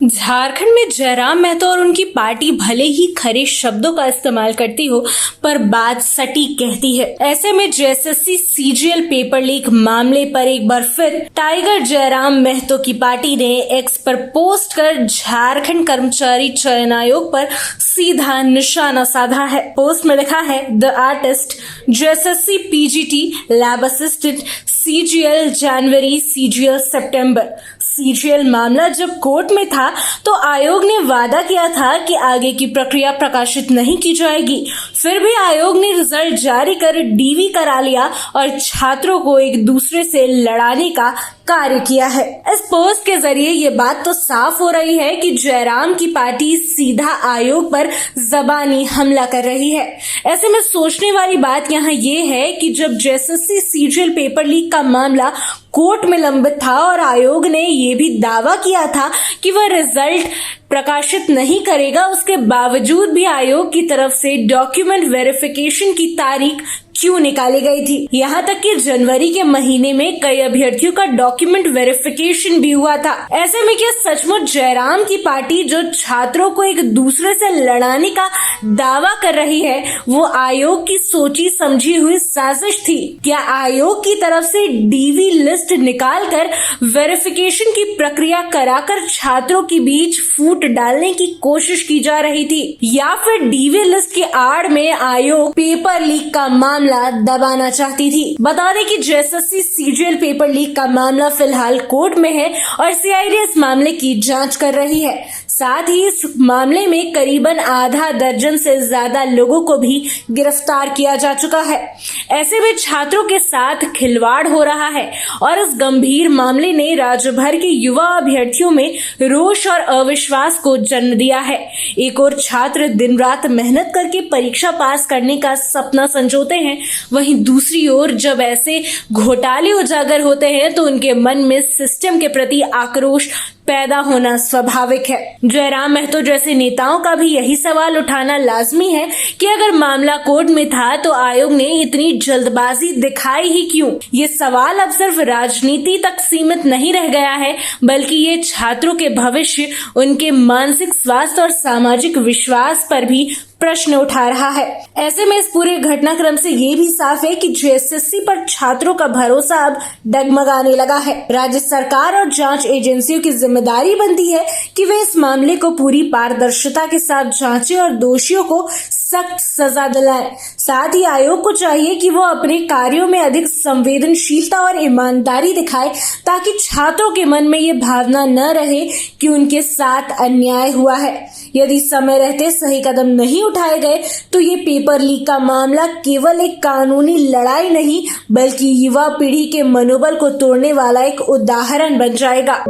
झारखंड में जयराम महतो और उनकी पार्टी भले ही खरे शब्दों का इस्तेमाल करती हो, पर बात सटीक कहती है। ऐसे में जेएसएससी सीजीएल पेपर लीक मामले पर एक बार फिर टाइगर जयराम महतो की पार्टी ने एक्स पर पोस्ट कर झारखंड कर्मचारी चयन आयोग पर सीधा निशाना साधा है। पोस्ट में लिखा है, the artist JSSC PGT lab assistant CGL January CGL September. CGL मामला जब कोर्ट में था तो आयोग ने वादा किया था कि आगे की प्रक्रिया प्रकाशित नहीं की जाएगी। फिर भी आयोग ने रिजल्ट जारी कर डीवी करा लिया और छात्रों को एक दूसरे से लड़ाने का कार्य किया है। इस पोस्ट के जरिए ये बात तो साफ हो रही है कि जयराम की पार्टी सीधा आयोग पर जबानी हमला कर रही है। ऐसे में सोचने वाली बात यहाँ ये है कि जब जेएसएससी सीजीएल पेपर लीक का मामला कोर्ट में लंबित था और आयोग ने ये भी दावा किया था कि वह रिजल्ट प्रकाशित नहीं करेगा, उसके बावजूद भी आयोग की तरफ से डॉक्यूमेंट वेरिफिकेशन की तारीख क्यों निकाली गई थी। यहाँ तक कि जनवरी के महीने में कई अभ्यर्थियों का डॉक्यूमेंट वेरिफिकेशन भी हुआ था। ऐसे में क्या सचमुच जयराम की पार्टी जो छात्रों को एक दूसरे से लड़ाने का दावा कर रही है, वो आयोग की सोची समझी हुई साजिश थी? क्या आयोग की तरफ से डीवी लिस्ट निकालकर वेरिफिकेशन की प्रक्रिया कराकर छात्रों के बीच फूट डालने की कोशिश की जा रही थी, या फिर डीवी लिस्ट की आड़ में आयोग पेपर लीक का मामला दबाना चाहती थी? बता दें कि जेएसएससी सीजीएल पेपर लीक का मामला फिलहाल कोर्ट में है और सीआईडी इस मामले की जांच कर रही है। साथ ही इस मामले में करीबन आधा दर्जन से ज्यादा लोगों को भी गिरफ्तार किया जा चुका है। ऐसे में छात्रों के साथ खिलवाड़ हो रहा है और इस गंभीर मामले ने राज्य भर के युवा अभ्यर्थियों में रोष और अविश्वास को जन्म दिया है। एक और छात्र दिन रात मेहनत करके परीक्षा पास करने का सपना संजोते हैं, वहीं दूसरी ओर जब ऐसे घोटाले उजागर होते हैं तो उनके मन में सिस्टम के प्रति आक्रोश पैदा होना स्वाभाविक है। जयराम महतो जैसे नेताओं का भी यही सवाल उठाना लाजमी है कि अगर मामला कोर्ट में था तो आयोग ने इतनी जल्दबाजी दिखाई ही क्यों? ये सवाल अब सिर्फ राजनीति तक सीमित नहीं रह गया है, बल्कि ये छात्रों के भविष्य, उनके मानसिक स्वास्थ्य और सामाजिक विश्वास पर भी प्रश्न उठा रहा है। ऐसे में इस पूरे घटनाक्रम से ये भी साफ है कि जेएसएससी पर छात्रों का भरोसा अब डगमगाने लगा है। राज्य सरकार और जांच एजेंसियों की जिम्मेदारी बनती है कि वे इस मामले को पूरी पारदर्शिता के साथ जांचें और दोषियों को सख्त सजा दिलाएं। साथ ही आयोग को चाहिए कि वो अपने कार्यों में अधिक संवेदनशीलता और ईमानदारी दिखाए, ताकि छात्रों के मन में ये भावना न रहे कि उनके साथ अन्याय हुआ है। यदि समय रहते सही कदम नहीं उठाए गए तो ये पेपर लीक का मामला केवल एक कानूनी लड़ाई नहीं, बल्कि युवा पीढ़ी के मनोबल को तोड़ने वाला एक उदाहरण बन जाएगा।